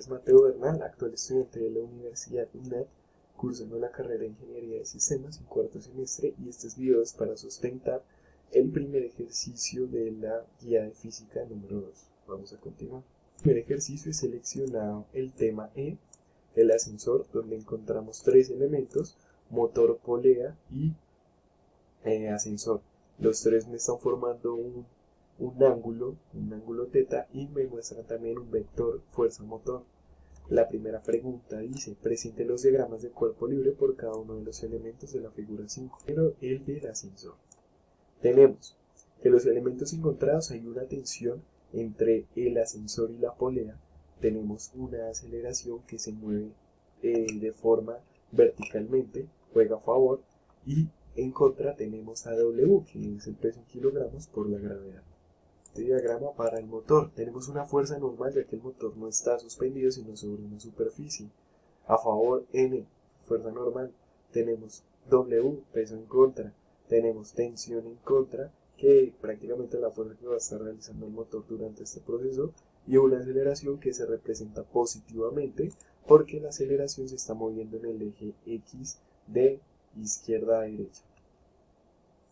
es Mateo Bernal, actual estudiante de la Universidad UNED, cursando la carrera de Ingeniería de Sistemas en cuarto semestre, y este video es para sustentar el primer ejercicio de la guía de física número 2. Vamos a continuar. El primer ejercicio es seleccionado el tema E, el ascensor, donde encontramos tres elementos: motor, polea y ascensor. Los tres me están formando un ángulo teta, y me muestran también un vector fuerza motor. La primera pregunta dice: presente los diagramas de cuerpo libre por cada uno de los elementos de la figura 5. Pero el del ascensor. Tenemos que los elementos encontrados, hay una tensión entre el ascensor y la polea. Tenemos una aceleración que se mueve de forma verticalmente, juega a favor, y en contra tenemos a W, que es el peso en kilogramos por la gravedad. Este diagrama para el motor, tenemos una fuerza normal, ya que el motor no está suspendido sino sobre una superficie. A favor, N, fuerza normal. Tenemos W, peso en contra. Tenemos tensión en contra, que prácticamente es la fuerza que va a estar realizando el motor durante este proceso, y una aceleración que se representa positivamente porque la aceleración se está moviendo en el eje X de izquierda a derecha.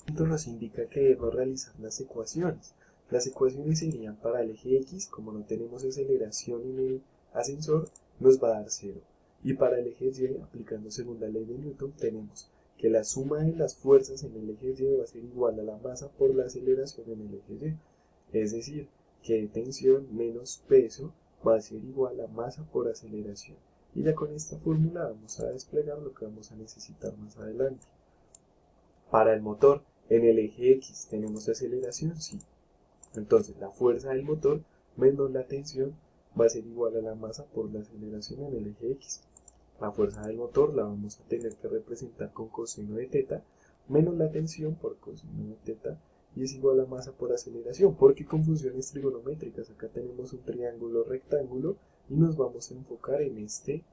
Esto nos indica que debemos realizar las ecuaciones. Las ecuaciones serían: para el eje X, como no tenemos aceleración en el ascensor, nos va a dar 0. Y para el eje Y, aplicando segunda ley de Newton, tenemos que la suma de las fuerzas en el eje Y va a ser igual a la masa por la aceleración en el eje Y. Es decir, que tensión menos peso va a ser igual a masa por aceleración. Y ya con esta fórmula vamos a desplegar lo que vamos a necesitar más adelante. Para el motor, en el eje X tenemos aceleración, sí. Entonces la fuerza del motor menos la tensión va a ser igual a la masa por la aceleración en el eje X. La fuerza del motor la vamos a tener que representar con coseno de teta menos la tensión por coseno de teta, y es igual a masa por aceleración, porque con funciones trigonométricas acá tenemos un triángulo rectángulo y nos vamos a enfocar en este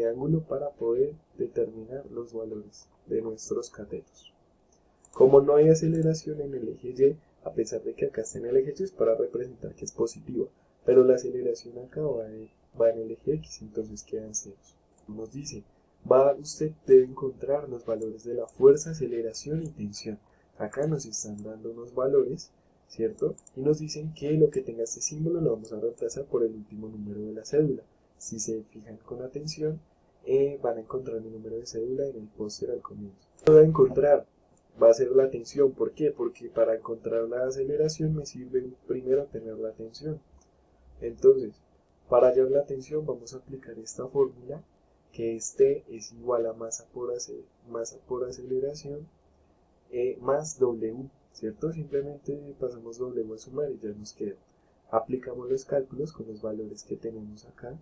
ángulo para poder determinar los valores de nuestros catetos. Como no hay aceleración en el eje Y, a pesar de que acá está en el eje Y, es para representar que es positiva, pero la aceleración acá va en el eje X, entonces quedan ceros. Nos dice: usted debe encontrar los valores de la fuerza, aceleración y tensión. Acá nos están dando unos valores, ¿cierto? Y nos dicen que lo que tenga este símbolo lo vamos a reemplazar por el último número de la cédula. Si se fijan con atención, van a encontrar mi número de cédula en el póster al comienzo. Lo voy a encontrar, va a ser la tensión. ¿Por qué? Porque para encontrar la aceleración me sirve primero tener la tensión. Entonces, para hallar la tensión vamos a aplicar esta fórmula, que es T es igual a masa por aceleración más W, ¿cierto? Simplemente pasamos W a sumar y ya nos queda. Aplicamos los cálculos con los valores que tenemos acá.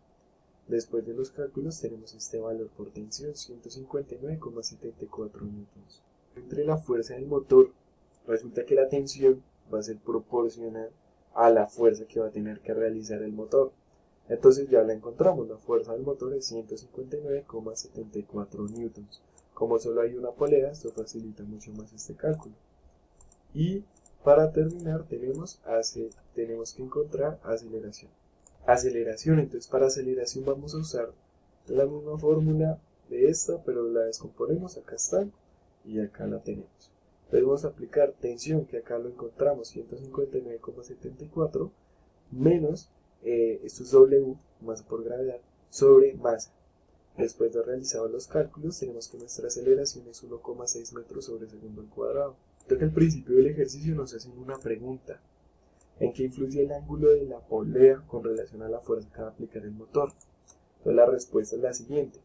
Después de los cálculos tenemos este valor por tensión, 159,74 newtons. Entre la fuerza del motor, resulta que la tensión va a ser proporcional a la fuerza que va a tener que realizar el motor. Entonces ya la encontramos, la fuerza del motor es 159,74 newtons. Como solo hay una polea, esto facilita mucho más este cálculo. Y para terminar tenemos que encontrar aceleración. Entonces para aceleración vamos a usar la misma fórmula de esta, pero la descomponemos. Acá está y acá la tenemos. Entonces vamos a aplicar tensión, que acá lo encontramos, 159,74 menos, esto es W, masa por gravedad, sobre masa. Después de realizar los cálculos, tenemos que nuestra aceleración es 1,6 metros sobre segundo al cuadrado. Entonces al principio del ejercicio nos hacen una pregunta: ¿en qué influye el ángulo de la polea con relación a la fuerza que va a aplicar el motor? Entonces la respuesta es la siguiente: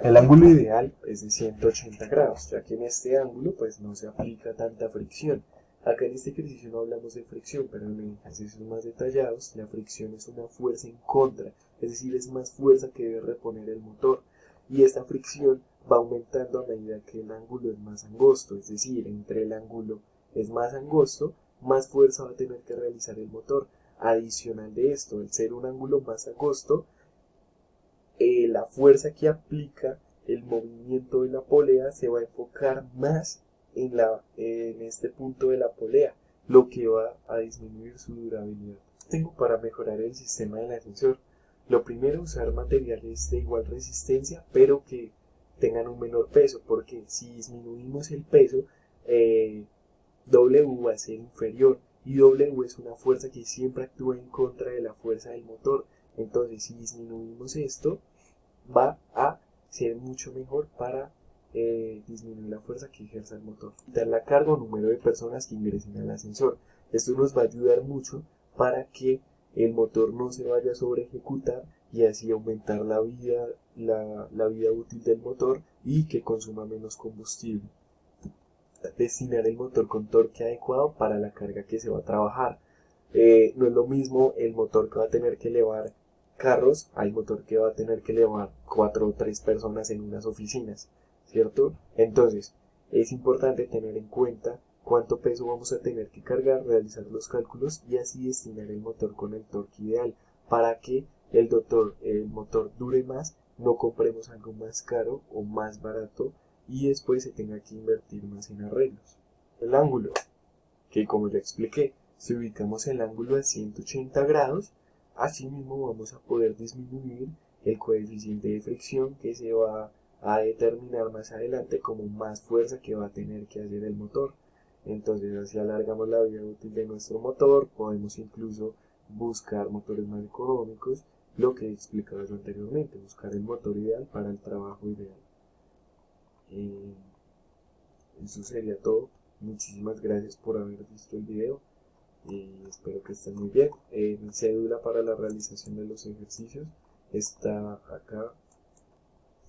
el ángulo ideal es de 180 grados, ya que en este ángulo pues no se aplica tanta fricción. Acá en este ejercicio no hablamos de fricción, pero en ejercicios más detallados la fricción es una fuerza en contra, es decir, es más fuerza que debe reponer el motor, y esta fricción va aumentando a medida que el ángulo es más angosto, es decir, entre el ángulo es más angosto, más fuerza va a tener que realizar el motor. Adicional de esto, al ser un ángulo más angosto, la fuerza que aplica el movimiento de la polea se va a enfocar más en este punto de la polea, lo que va a disminuir su durabilidad. tengo para mejorar el sistema del ascensor? Lo primero, usar materiales de igual resistencia, pero que tengan un menor peso, porque si disminuimos el peso, W va a ser inferior, y W es una fuerza que siempre actúa en contra de la fuerza del motor. Entonces, si disminuimos esto, va a ser mucho mejor para disminuir la fuerza que ejerza el motor. Dar la carga o número de personas que ingresen al ascensor. Esto nos va a ayudar mucho para que el motor no se vaya a sobre ejecutar y así aumentar la vida útil del motor y que consuma menos combustible. Destinar el motor con torque adecuado para la carga que se va a trabajar. No es lo mismo el motor que va a tener que elevar carros al motor que va a tener que elevar 4 o 3 personas en unas oficinas, ¿cierto? Entonces, es importante tener en cuenta cuánto peso vamos a tener que cargar, realizar los cálculos y así destinar el motor con el torque ideal para que el motor dure más, no compremos algo más caro o más barato y después se tenga que invertir más en arreglos. El ángulo, que como ya expliqué, si ubicamos el ángulo a 180 grados, asimismo vamos a poder disminuir el coeficiente de fricción que se va a determinar más adelante como más fuerza que va a tener que hacer el motor. Entonces así alargamos la vida útil de nuestro motor, podemos incluso buscar motores más económicos, lo que he explicado yo anteriormente, buscar el motor ideal para el trabajo ideal. Eso sería todo. Muchísimas gracias por haber visto el video y espero que estén muy bien. Mi cédula para la realización de los ejercicios está acá.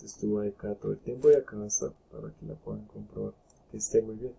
Estuvo acá todo el tiempo y acá va a estar para que la puedan comprobar. Que esté muy bien.